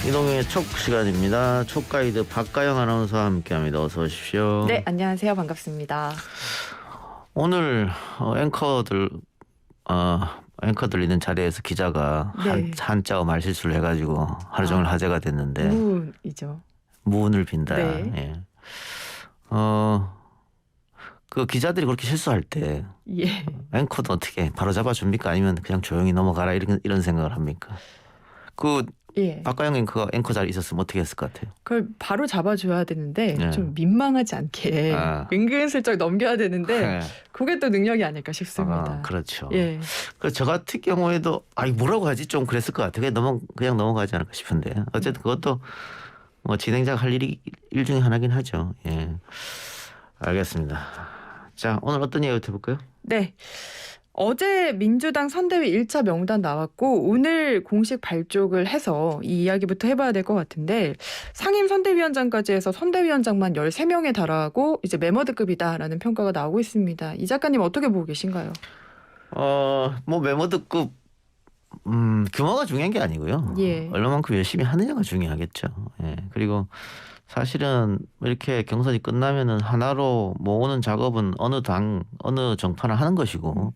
이동의 촉 시간입니다. 촉 가이드 박가영 아나운서와 함께합니다. 어서 오십시오. 네, 안녕하세요. 반갑습니다. 오늘 앵커들 있는 자리에서 기자가 네. 한자어 말실수를 해가지고 하루 종일 화제가 됐는데 무이죠. 무운을 빈다. 네. 예. 그 기자들이 그렇게 실수할 때 예. 앵커도 어떻게 바로 잡아줍니까? 아니면 그냥 조용히 넘어가라 이런 생각을 합니까? 예. 박가영 앵커 자리 있었으면 어떻게 했을 것 같아요? 그걸 바로 잡아줘야 되는데 네. 좀 민망하지 않게 은근슬쩍 넘겨야 되는데 네. 그게 또 능력이 아닐까 싶습니다. 그렇죠. 예. 저 같은 경우에도 뭐라고 하지 좀 그랬을 것 같아요. 그냥 넘어가지 않을까 싶은데 어쨌든 그것도 뭐 진행자가 할 일 중에 하나긴 하죠. 예, 알겠습니다. 자, 오늘 어떤 이야기 해볼까요? 네. 어제 민주당 선대위 1차 명단 나왔고 오늘 공식 발족을 해서 이 이야기부터 해봐야 될 것 같은데 상임 선대위원장까지 해서 선대위원장만 13명에 달하고 이제 메머드급이다라는 평가가 나오고 있습니다. 이 작가님 어떻게 보고 계신가요? 뭐 메모드급 규모가 중요한 게 아니고요. 예. 얼마만큼 열심히 하느냐가 중요하겠죠. 예. 그리고 사실은 이렇게 경선이 끝나면은 하나로 모으는 작업은 어느 당, 어느 정파나 하는 것이고,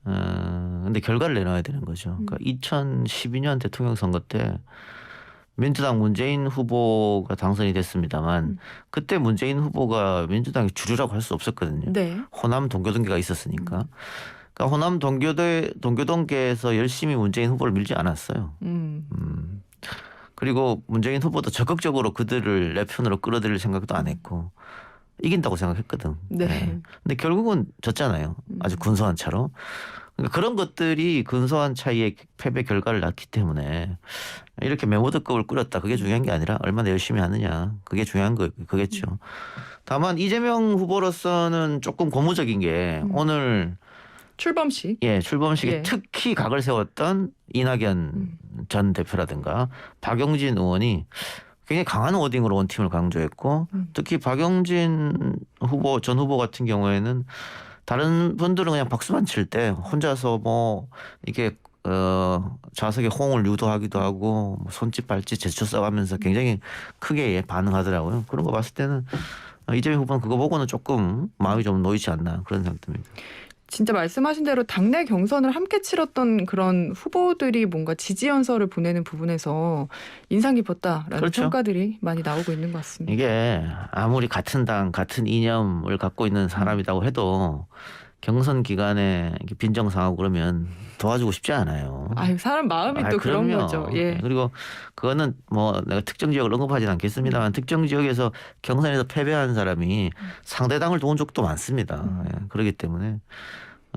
근데 결과를 내놔야 되는 거죠. 그러니까 2012년 대통령 선거 때 민주당 문재인 후보가 당선이 됐습니다만 그때 문재인 후보가 민주당의 주류라고 할 수 없었거든요. 네. 호남 동교동계가 있었으니까. 그러니까 호남 동교동계에서 열심히 문재인 후보를 밀지 않았어요. 그리고 문재인 후보도 적극적으로 그들을 내 편으로 끌어들일 생각도 안 했고 이긴다고 생각했거든. 네. 근데 결국은 졌잖아요. 아주 근소한 차로. 그러니까 그런 것들이 근소한 차이의 패배 결과를 낳기 때문에 이렇게 메모드급을 꾸렸다. 그게 중요한 게 아니라 얼마나 열심히 하느냐. 그게 중요한 거겠죠. 다만 이재명 후보로서는 조금 고무적인 게 오늘 출범식. 출범식에 예. 특히 각을 세웠던 이낙연 전 대표라든가 박용진 의원이 굉장히 강한 워딩으로 원팀을 강조했고 특히 박용진 전 후보 같은 경우에는 다른 분들은 그냥 박수만 칠 때 혼자서 뭐 이게 좌석에 호응을 유도하기도 하고 뭐 손짓 발짓 제스처 써가면서 굉장히 크게 반응하더라고요. 그런 거 봤을 때는 이재명 후보는 그거 보고는 조금 마음이 좀 놓이지 않나 그런 생각 듭니다. 진짜 말씀하신 대로 당내 경선을 함께 치렀던 그런 후보들이 뭔가 지지 연설을 보내는 부분에서 인상 깊었다라는 그렇죠. 평가들이 많이 나오고 있는 것 같습니다. 이게 아무리 같은 당, 같은 이념을 갖고 있는 사람이라고 해도 경선 기간에 빈정상하고 그러면 도와주고 싶지 않아요. 아유, 사람 마음이 또 그런 그럼요. 거죠. 예. 그리고 그거는 뭐 내가 특정 지역을 언급하지는 않겠습니다만 특정 지역에서 경선에서 패배한 사람이 상대 당을 도운 적도 많습니다. 그렇기 때문에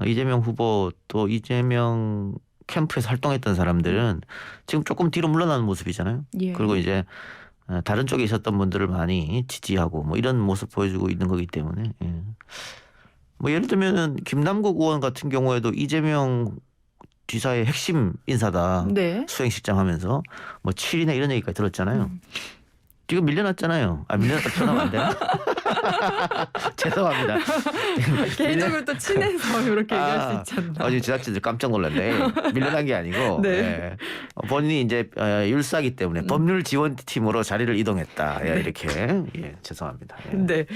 이재명 후보 또 이재명 캠프에서 활동했던 사람들은 지금 조금 뒤로 물러나는 모습이잖아요. 예. 그리고 이제 다른 쪽에 있었던 분들을 많이 지지하고 뭐 이런 모습 보여주고 있는 거기 때문에 뭐 예를 들면은 김남국 의원 같은 경우에도 이재명 지사의 핵심 인사다. 네. 수행실장 하면서 뭐 7이나 이런 얘기까지 들었잖아요. 지금 밀려났잖아요. 밀려났다 표현하면 안 되나? 죄송합니다. 개인적으로 또 친해서 이렇게 얘기할 수 있지 않나. 어제 제작진들 깜짝 놀랐네. 밀려난 게 아니고 네. 본인이 이제 율사기 때문에 법률 지원팀으로 자리를 이동했다. 이렇게 죄송합니다. 네.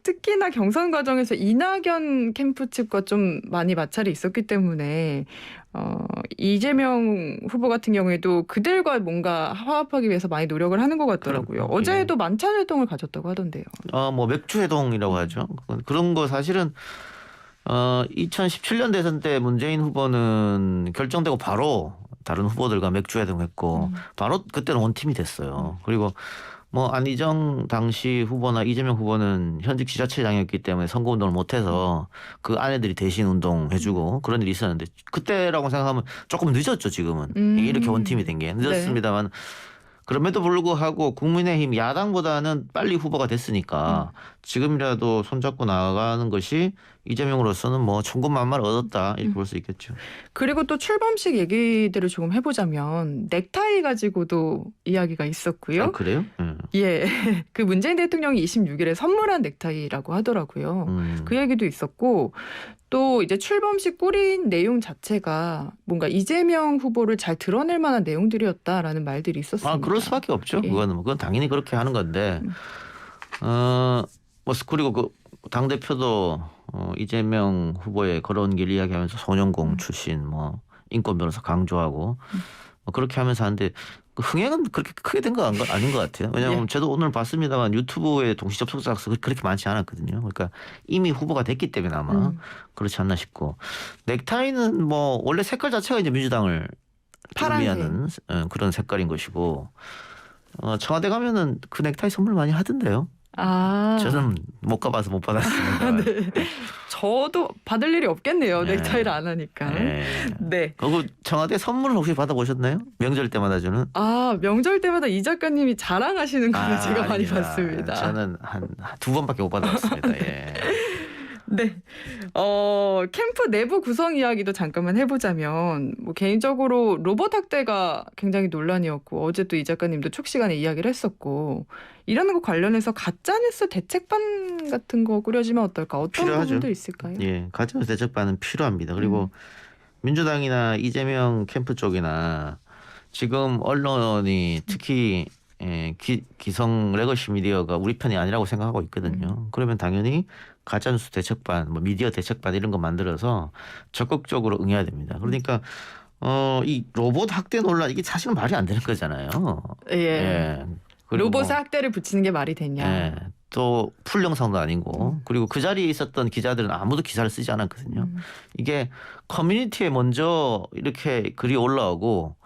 특히나 경선 과정에서 이낙연 캠프 측과 좀 많이 마찰이 있었기 때문에 이재명 후보 같은 경우에도 그들과 뭔가 화합하기 위해서 많이 노력을 하는 것 같더라고요. 어제도 만찬 활동을 가졌다고 하던데요. 뭐 맥주 회동이라고 하죠. 그런 거 사실은 2017년 대선 때 문재인 후보는 결정되고 바로 다른 후보들과 맥주 회동했고 바로 그때는 원팀이 됐어요. 그리고 뭐 안희정 당시 후보나 이재명 후보는 현직 지자체장이었기 때문에 선거운동을 못해서 그 아내들이 대신 운동해주고 그런 일이 있었는데 그때라고 생각하면 조금 늦었죠. 지금은 이렇게 원팀이 된 게 늦었습니다만 그럼에도 불구하고 국민의힘 야당보다는 빨리 후보가 됐으니까 지금이라도 손잡고 나아가는 것이 이재명으로서는 뭐 천군만마를 얻었다 이렇게 볼 수 있겠죠. 그리고 또 출범식 얘기들을 조금 해보자면 넥타이 가지고도 이야기가 있었고요. 그래요? 예. 그 문재인 대통령이 26일에 선물한 넥타이라고 하더라고요. 그 얘기도 있었고 또 이제 출범 시 꾸린 내용 자체가 뭔가 이재명 후보를 잘 드러낼 만한 내용들이었다라는 말들이 있었습니다. 그럴 수밖에 없죠. 예. 그건 당연히 그렇게 하는 건데, 뭐 그리고 그 당 대표도 이재명 후보의 걸어온 길 이야기하면서 소년공 출신, 뭐 인권 변호사 강조하고 뭐 그렇게 하면서 하는데 그 흥행은 그렇게 크게 된 거 아닌 것 같아요. 왜냐하면 예. 저도 오늘 봤습니다만 유튜브에 동시 접속자 수가 그렇게 많지 않았거든요. 그러니까 이미 후보가 됐기 때문에 아마 그렇지 않나 싶고, 넥타이는 뭐 원래 색깔 자체가 이제 민주당을 파란색. 의미하는 그런 색깔인 것이고, 청와대 가면은 그 넥타이 선물 많이 하던데요. 저는 못 가봐서 못 받았습니다. 네. 저도 받을 일이 없겠네요. 네. 넥타이를 안 하니까. 네. 네. 그리고 청와대 선물을 혹시 받아보셨나요? 명절 때마다 주는? 명절 때마다 이 작가님이 자랑하시는 거는 제가 많이 아닙니다. 봤습니다. 저는 한 두 번밖에 못 받아봤습니다. 예. 네. 캠프 내부 구성 이야기도 잠깐만 해보자면, 뭐 개인적으로 로봇 학대가 굉장히 논란이었고, 어제 또 이 작가님도 촉 시간에 이야기를 했었고, 이런 거 관련해서 가짜뉴스 대책반 같은 거 꾸려지면 어떨까? 어떤 필요하죠. 부분도 있을까요? 예, 가짜뉴스 대책반은 필요합니다. 그리고 민주당이나 이재명 캠프 쪽이나 지금 언론이 특히 기성 레거시 미디어가 우리 편이 아니라고 생각하고 있거든요. 그러면 당연히 가짜뉴스 대책반, 뭐 미디어 대책반 이런 거 만들어서 적극적으로 응해야 됩니다. 그러니까 이 로봇 학대 논란, 이게 사실은 말이 안 되는 거잖아요. 예. 그리고 로봇에 뭐, 학대를 붙이는 게 말이 되냐? 예. 또 풀 영상도 아니고, 그리고 그 자리에 있었던 기자들은 아무도 기사를 쓰지 않았거든요. 이게 커뮤니티에 먼저 이렇게 글이 올라오고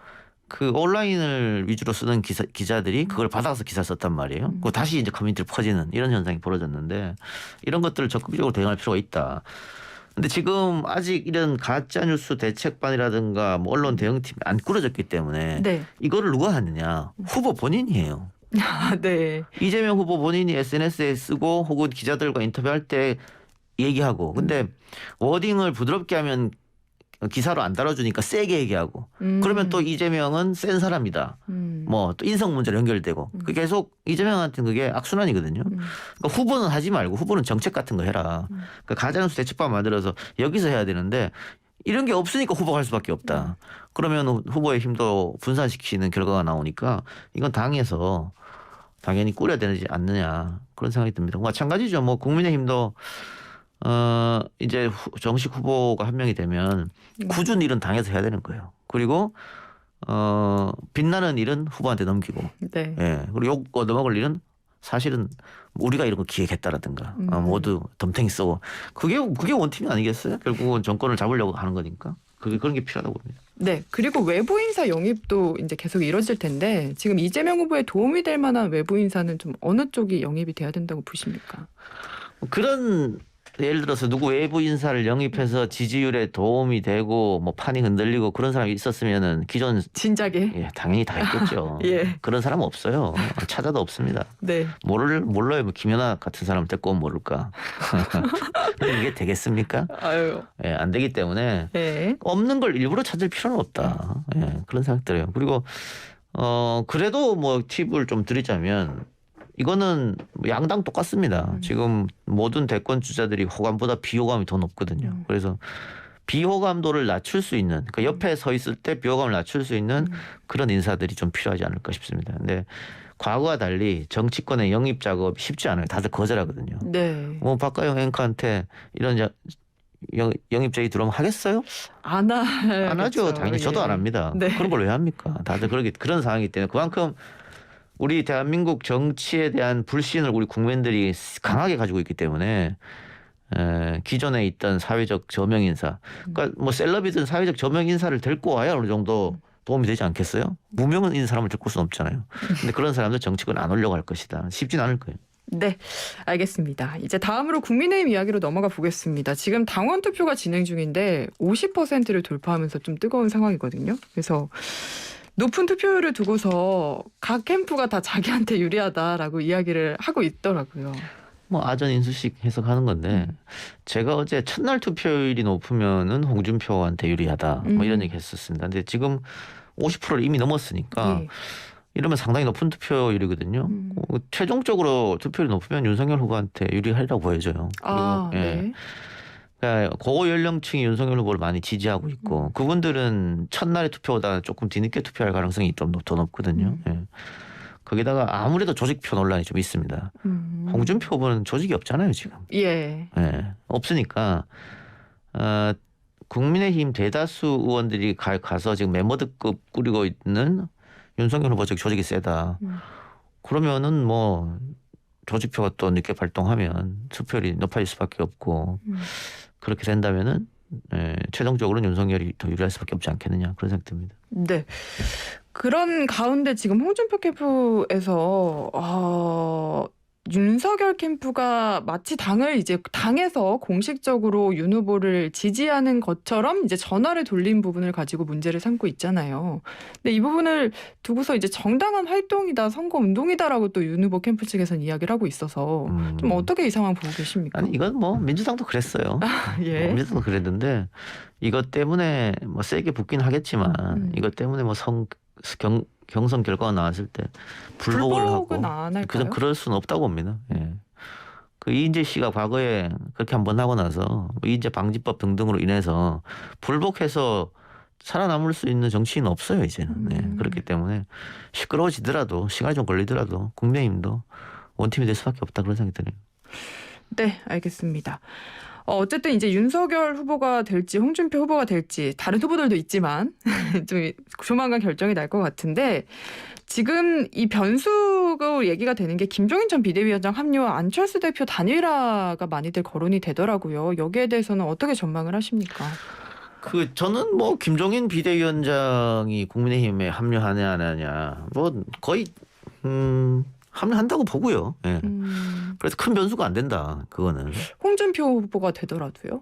그 온라인을 위주로 쓰는 기자들이 그걸 받아서 기사 썼단 말이에요. 그리고 다시 이제 커뮤니티로 퍼지는 이런 현상이 벌어졌는데, 이런 것들을 적극적으로 대응할 필요가 있다. 근데 지금 아직 이런 가짜뉴스 대책반이라든가 뭐 언론 대응팀이 안 꾸려졌기 때문에 네. 이거를 누가 하느냐? 후보 본인이에요. 네. 이재명 후보 본인이 SNS에 쓰고 혹은 기자들과 인터뷰할 때 얘기하고, 근데 워딩을 부드럽게 하면 기사로 안 다뤄주니까 세게 얘기하고, 그러면 또 이재명은 센 사람이다. 뭐 또 인성 문제로 연결되고, 그 계속 이재명한테는 그게 악순환이거든요. 그러니까 후보는 하지 말고 후보는 정책 같은 거 해라. 그러니까 가짜뉴스 대책반 만들어서 여기서 해야 되는데 이런 게 없으니까 후보가 할 수밖에 없다. 그러면 후보의 힘도 분산시키는 결과가 나오니까 이건 당에서 당연히 꾸려야 되지 않느냐, 그런 생각이 듭니다. 마찬가지죠. 뭐 국민의힘도 이제 정식 후보가 한 명이 되면 굳은 일은 당에서 해야 되는 거예요. 그리고 빛나는 일은 후보한테 넘기고, 네. 예. 그리고 욕 얻어먹을 일은 사실은 우리가 이런 거 기획했다라든가 모두 덤탱이 쏘고, 그게 원팀이 아니겠어요? 결국은 정권을 잡으려고 하는 거니까 그런 게 필요하다고 봅니다. 네. 그리고 외부 인사 영입도 이제 계속 이뤄질 텐데, 지금 이재명 후보에 도움이 될 만한 외부 인사는 좀 어느 쪽이 영입이 돼야 된다고 보십니까? 그런, 예를 들어서 누구 외부 인사를 영입해서 지지율에 도움이 되고 뭐 판이 흔들리고 그런 사람이 있었으면은 기존 진작에. 당연히 다 했겠죠. 예. 그런 사람 은 없어요. 찾아도 없습니다. 네. 몰라요. 뭐 김연아 같은 사람을 데리고 오면 모를까. 이게 되겠습니까? 아유. 예, 안 되기 때문에 네. 없는 걸 일부러 찾을 필요는 없다. 예, 그런 생각 들어요. 그리고 그래도 뭐 팁을 좀 드리자면, 이거는 양당 똑같습니다. 지금 모든 대권 주자들이 호감보다 비호감이 더 높거든요. 그래서 비호감도를 낮출 수 있는, 그러니까 옆에 서 있을 때 비호감을 낮출 수 있는 그런 인사들이 좀 필요하지 않을까 싶습니다. 근데 과거와 달리 정치권의 영입 작업 쉽지 않아요. 다들 거절하거든요. 네. 뭐 박가영 앵커한테 이런 영입 제의 들어오면 하겠어요? 안 하죠. 당연히 저도 안 합니다. 네. 그런 걸 왜 합니까? 다들 그런 상황이기 때문에, 그만큼 우리 대한민국 정치에 대한 불신을 우리 국민들이 강하게 가지고 있기 때문에 기존에 있던 사회적 저명 인사, 그러니까 뭐 셀럽이든 사회적 저명 인사를 데리고 와야 어느 정도 도움이 되지 않겠어요? 무명인 사람을 데리고 올 수는 없잖아요. 근데 그런 사람들 정치권 안 오려고 할 것이다. 쉽진 않을 거예요. 네, 알겠습니다. 이제 다음으로 국민의힘 이야기로 넘어가 보겠습니다. 지금 당원 투표가 진행 중인데 50%를 돌파하면서 좀 뜨거운 상황이거든요. 그래서 높은 투표율을 두고서 각 캠프가 다 자기한테 유리하다라고 이야기를 하고 있더라고요. 뭐 아전 인수식 해석하는 건데, 제가 어제 첫날 투표율이 높으면은 홍준표한테 유리하다 뭐 이런 얘기 했었습니다. 근데 지금 50%를 이미 넘었으니까 예. 이러면 상당히 높은 투표율이거든요. 최종적으로 투표율이 높으면 윤석열 후보한테 유리하리라고 보여져요. 아, 그리고, 예. 네. 그러니까 고연령층이 윤석열 후보를 많이 지지하고 있고 그분들은 첫날에 투표보다 조금 뒤늦게 투표할 가능성이 좀 더 높거든요. 예. 거기다가 아무래도 조직표 논란이 좀 있습니다. 홍준표 후보는 조직이 없잖아요 지금. 예. 예. 없으니까 국민의힘 대다수 의원들이 가서 지금 멤버드급 꾸리고 있는 윤석열 후보 즉 조직이 세다. 그러면은 뭐 조직표가 또 늦게 발동하면 투표율이 높아질 수밖에 없고 그렇게 된다면은 최종적으로는 윤석열이 더 유리할 수밖에 없지 않겠느냐 그런 생각 듭니다. 네. 그런 가운데 지금 홍준표 캠프에서 윤석열 캠프가 마치 당에서 공식적으로 윤 후보를 지지하는 것처럼 이제 전화를 돌린 부분을 가지고 문제를 삼고 있잖아요. 근데 이 부분을 두고서 이제 정당한 활동이다, 선거 운동이다라고 또 윤 후보 캠프 측에서는 이야기를 하고 있어서 좀 어떻게 이 상황 보고 계십니까? 아니 이건 뭐 민주당도 그랬어요. 예. 민주당도 그랬는데 이것 때문에 뭐 세게 붙긴 하겠지만 이것 때문에 뭐 경선 결과가 나왔을 때 불복을 하고 불복은 안 할까요? 그럴 수는 없다고 봅니다. 예. 그 이인재 씨가 과거에 그렇게 한번 하고 나서 뭐 이인재 방지법 등등으로 인해서 불복해서 살아남을 수 있는 정치인은 없어요 이제는. 예. 그렇기 때문에 시끄러워지더라도 시간이 좀 걸리더라도 국민의힘도 원팀이 될 수밖에 없다 그런 생각이 드네요. 네, 알겠습니다. 어쨌든 이제 윤석열 후보가 될지 홍준표 후보가 될지 다른 후보들도 있지만 좀 조만간 결정이 날 것 같은데 지금 이 변수로 얘기가 되는 게 김종인 전 비대위원장 합류와 안철수 대표 단일화가 많이들 거론이 되더라고요. 여기에 대해서는 어떻게 전망을 하십니까? 저는 뭐 김종인 비대위원장이 국민의힘에 합류하냐 안 하냐 뭐 거의 합류한다고 보고요. 예. 그래서 큰 변수가 안 된다. 그거는. 홍준표 후보가 되더라도요.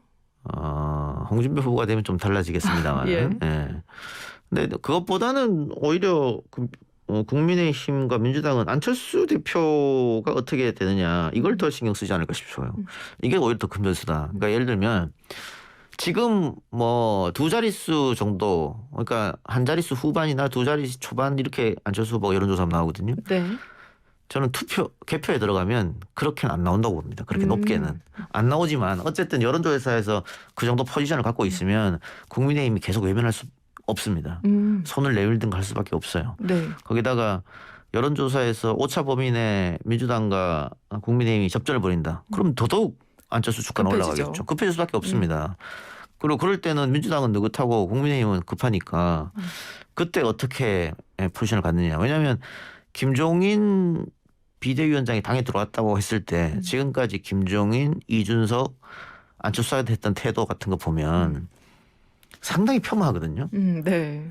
홍준표 후보가 되면 좀 달라지겠습니다만. 예. 예. 근데 그것보다는 오히려 국민의힘과 민주당은 안철수 대표가 어떻게 되느냐 이걸 더 신경 쓰지 않을까 싶어요. 이게 오히려 더 큰 변수다. 그러니까 예를 들면 지금 뭐 두 자릿수 정도, 그러니까 한 자릿수 후반이나 두 자릿수 초반 이렇게 안철수 후보가 여론조사하면 나오거든요. 네. 저는 개표에 들어가면 그렇게는 안 나온다고 봅니다. 그렇게 높게는. 안 나오지만 어쨌든 여론조사에서 그 정도 포지션을 갖고 있으면 국민의힘이 계속 외면할 수 없습니다. 손을 내밀든 갈 수밖에 없어요. 네. 거기다가 여론조사에서 오차 범위 내 민주당과 국민의힘이 접전을 벌인다. 그럼 더더욱 안철수 주가는 급해지죠. 올라가겠죠. 급해질 수밖에 없습니다. 그리고 그럴 때는 민주당은 느긋하고 국민의힘은 급하니까 그때 어떻게 포지션을 갖느냐. 왜냐하면 김종인 비대위원장이 당에 들어왔다고 했을 때 지금까지 김종인, 이준석, 안철수한테 했던 태도 같은 거 보면 상당히 폄하하거든요. 네.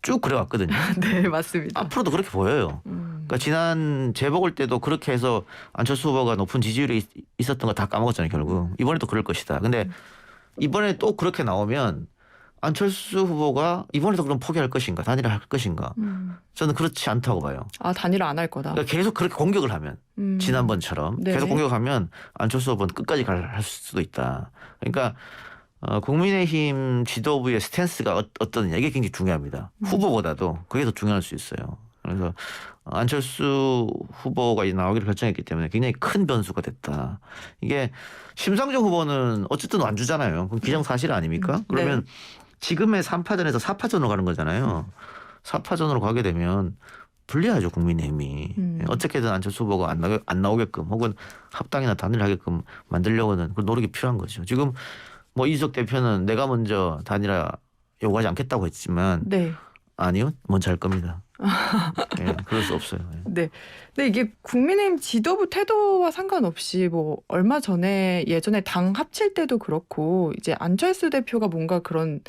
쭉 그래왔거든요. 네, 맞습니다. 앞으로도 그렇게 보여요. 그러니까 지난 재보궐 때도 그렇게 해서 안철수 후보가 높은 지지율이 있었던 거 다 까먹었잖아요, 결국. 이번에도 그럴 것이다. 근데 이번에 또 그렇게 나오면 안철수 후보가 이번에도 그럼 포기할 것인가, 단일화 할 것인가. 저는 그렇지 않다고 봐요. 단일화 안 할 거다. 그러니까 계속 그렇게 공격을 하면 지난번처럼 네. 계속 공격하면 안철수 후보는 끝까지 할 수도 있다. 그러니까 국민의힘 지도부의 스탠스가 어떠느냐 이게 굉장히 중요합니다. 후보보다도 그게 더 중요할 수 있어요. 그래서 안철수 후보가 나오기로 결정했기 때문에 굉장히 큰 변수가 됐다. 이게 심상정 후보는 어쨌든 안 주잖아요. 그럼 기정사실 아닙니까? 그러면 지금의 3파전에서 4파전으로 가는 거잖아요. 4파전으로 가게 되면 불리하죠, 국민의힘이. 어떻게든 안철수 후보가 안 나오게끔 혹은 합당이나 단일하게끔 만들려고는 그 노력이 필요한 거죠. 지금 뭐 이준석 대표는 내가 먼저 단일화 요구하지 않겠다고 했지만 네. 아니요, 먼저 할 겁니다. 예, 그럴 수 없어요. 예. 네. 근데 이게 국민의힘 지도부 태도와 상관없이 뭐 얼마 전에 예전에 당 합칠 때도 그렇고 이제 안철수 대표가 뭔가 그런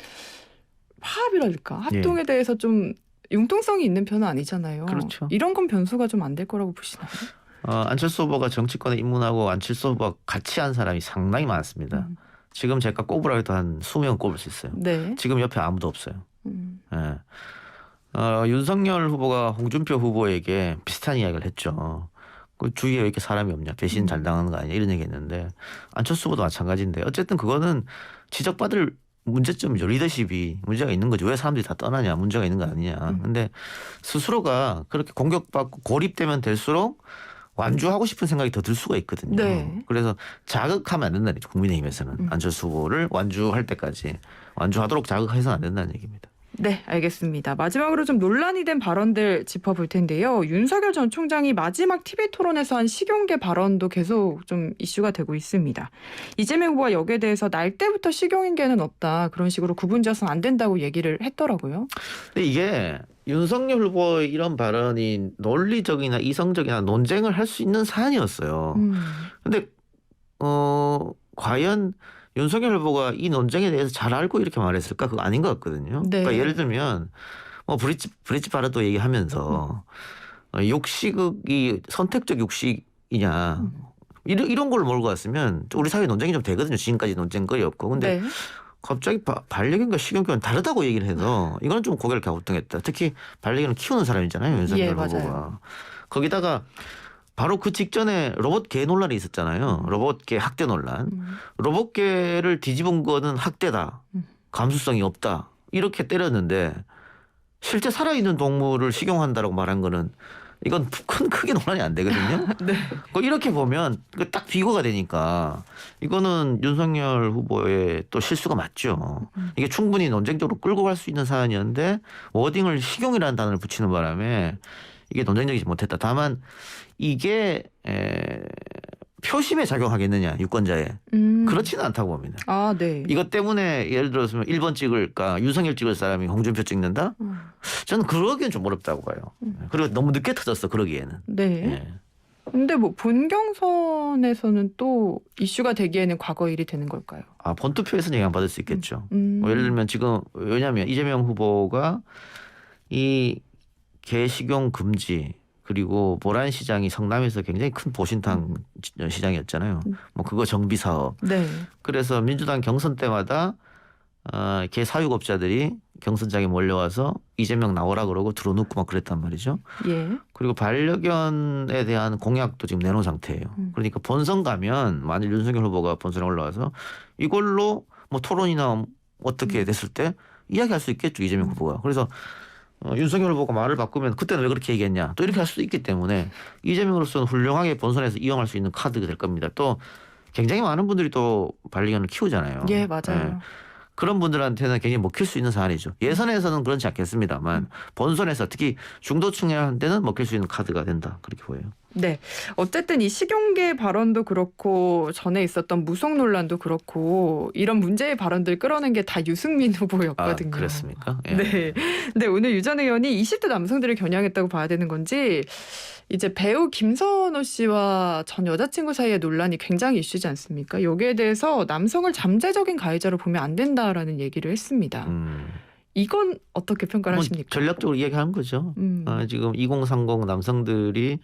화합이랄까 합동에 대해서 좀 융통성이 있는 편은 아니잖아요. 그렇죠. 이런 건 변수가 좀 안 될 거라고 보시나요? 안철수 후보가 정치권에 입문하고 안철수 후보가 같이 한 사람이 상당히 많습니다. 지금 제가 꼽으라 해도 한 20명 꼽을 수 있어요. 네. 지금 옆에 아무도 없어요. 예. 윤석열 후보가 홍준표 후보에게 비슷한 이야기를 했죠. 그 주위에 왜 이렇게 사람이 없냐, 배신 잘 당하는 거 아니냐 이런 얘기했는데 안철수 후보도 마찬가지인데 어쨌든 그거는 지적받을 문제점이죠. 리더십이 문제가 있는 거죠. 왜 사람들이 다 떠나냐, 문제가 있는 거 아니냐. 근데 스스로가 그렇게 공격받고 고립되면 될수록 완주하고 싶은 생각이 더 들 수가 있거든요. 네. 그래서 자극하면 안 된다는 얘기죠. 국민의힘에서는 안철수 후보를 완주할 때까지 완주하도록 자극해서는 안 된다는 얘기입니다. 네, 알겠습니다. 마지막으로 좀 논란이 된 발언들 짚어볼 텐데요. 윤석열 전 총장이 마지막 TV 토론에서 한 식용계 발언도 계속 좀 이슈가 되고 있습니다. 이재명 후보가 여기에 대해서 날 때부터 식용인계는 없다. 그런 식으로 구분지어서는 안 된다고 얘기를 했더라고요. 근데 이게 윤석열 후보의 이런 발언이 논리적이나 이성적이나 논쟁을 할 수 있는 사안이었어요. 근데 과연 윤석열 후보가 이 논쟁에 대해서 잘 알고 이렇게 말했을까? 그거 아닌 것 같거든요. 네. 그러니까 예를 들면 뭐 브릿지 발언도 얘기하면서 육식이 선택적 육식이냐 이런 걸 몰고 갔으면 우리 사회 논쟁이 좀 되거든요. 지금까지 논쟁거리였고. 근데 네. 갑자기 반려견과 식용견은 다르다고 얘기를 해서 이건 좀 고개를 갸우뚱했다. 특히 반려견을 키우는 사람이잖아요. 윤석열 예, 후보가. 맞아요. 거기다가 바로 그 직전에 로봇개 논란이 있었잖아요. 로봇개 학대 논란. 로봇개를 뒤집은 거는 학대다. 감수성이 없다. 이렇게 때렸는데 실제 살아있는 동물을 식용한다라고 말한 거는 이건 크게 논란이 안 되거든요. 네. 이렇게 보면 딱 비교가 되니까 이거는 윤석열 후보의 또 실수가 맞죠. 이게 충분히 논쟁적으로 끌고 갈 수 있는 사안이었는데 워딩을 식용이라는 단어를 붙이는 바람에 이게 논쟁적이지 못했다. 다만 이게 표심에 작용하겠느냐 유권자에 그렇지는 않다고 봅니다. 아, 네. 이것 때문에 예를 들어서 1번 찍을까 윤석열 찍을 사람이 홍준표 찍는다? 저는 그러기엔 좀 어렵다고 봐요. 그리고 너무 늦게 터졌어 그러기에는. 네. 예. 근데 뭐 본경선에서는 또 이슈가 되기에는 과거 일이 되는 걸까요? 아, 본투표에서는 영향받을 수 있겠죠. 뭐 예를 들면 지금 왜냐하면 이재명 후보가 이 개식용 금지 그리고 모란시장이 성남에서 굉장히 큰 보신탕 시장이었잖아요. 뭐 그거 정비 사업. 네. 그래서 민주당 경선 때마다 개 사육업자들이 경선장에 몰려와서 이재명 나오라 그러고 들어눕고 막 그랬단 말이죠. 예. 그리고 반려견에 대한 공약도 지금 내놓은 상태예요. 그러니까 본선 가면 만일 윤석열 후보가 본선에 올라와서 이걸로 뭐 토론이나 어떻게 됐을 때 이야기할 수 있겠죠. 이재명 후보가. 그래서 윤석열 후보가 말을 바꾸면 그때는 왜 그렇게 얘기했냐. 또 이렇게 할 수도 있기 때문에 이재명으로서는 훌륭하게 본선에서 이용할 수 있는 카드가 될 겁니다. 또 굉장히 많은 분들이 또 반려견을 키우잖아요. 예, 맞아요. 예. 그런 분들한테는 굉장히 먹힐 수 있는 사안이죠. 예선에서는 그렇지 않겠습니다만 본선에서 특히 중도층한테는 먹힐 수 있는 카드가 된다. 그렇게 보여요. 네. 어쨌든 이 식용계 발언도 그렇고 전에 있었던 무속 논란도 그렇고 이런 문제의 발언들 끌어낸 게 다 유승민 후보였거든요. 아, 그렇습니까? 예. 네. 근데 오늘 유 전 의원이 20대 남성들을 겨냥했다고 봐야 되는 건지 이제 배우 김선호 씨와 전 여자친구 사이의 논란이 굉장히 이슈지 않습니까? 여기에 대해서 남성을 잠재적인 가해자로 보면 안 된다라는 얘기를 했습니다. 이건 어떻게 평가를 뭐 하십니까? 전략적으로 이야기하는 거죠. 지금 2030 남성들이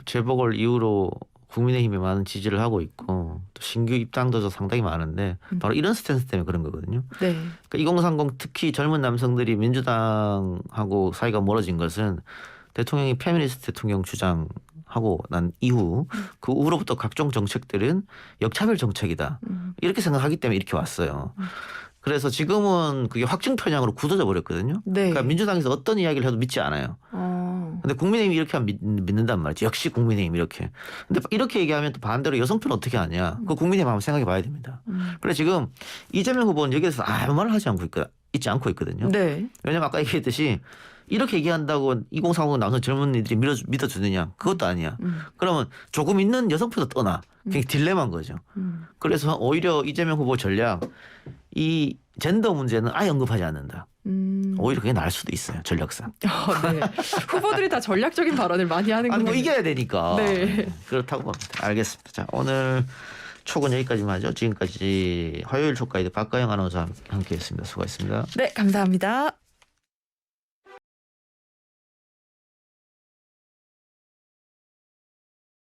재보궐 이후로 국민의힘에 많은 지지를 하고 있고 또 신규 입당자도 상당히 많은데 바로 이런 스탠스 때문에 그런 거거든요. 네. 그러니까 2030 특히 젊은 남성들이 민주당하고 사이가 멀어진 것은 대통령이 페미니스트 대통령 주장하고 난 이후 그 후로부터 각종 정책들은 역차별 정책이다. 이렇게 생각하기 때문에 이렇게 왔어요. 그래서 지금은 그게 확증 편향으로 굳어져 버렸거든요. 네. 그러니까 민주당에서 어떤 이야기를 해도 믿지 않아요. 근데 국민의힘이 이렇게 하면 믿는단 말이지. 역시 국민의힘 이렇게. 근데 이렇게 얘기하면 또 반대로 여성표는 어떻게 하냐. 그거 국민의힘 한번 생각해 봐야 됩니다. 그래 지금 이재명 후보는 여기에서 아무 말을 하지 않고 있지 않고 있거든요. 네. 왜냐면 아까 얘기했듯이 이렇게 얘기한다고 2030 남성 젊은이들이 믿어주느냐. 그것도 아니야. 그러면 조금 있는 여성표도 떠나. 그게 딜레마인 거죠. 그래서 오히려 이재명 후보 전략 이 젠더 문제는 아예 언급하지 않는다. 오히려 그게 나을 수도 있어요. 전략상. 네. 후보들이 다 전략적인 발언을 많이 하는 아니 거예요. 뭐 이겨야 되니까. 네. 그렇다고 봅니다. 알겠습니다. 자, 오늘 촉은 여기까지만 하죠. 지금까지 화요일 촉가이드 박가영 아나운서와 함께했습니다. 수고하셨습니다. 네, 감사합니다.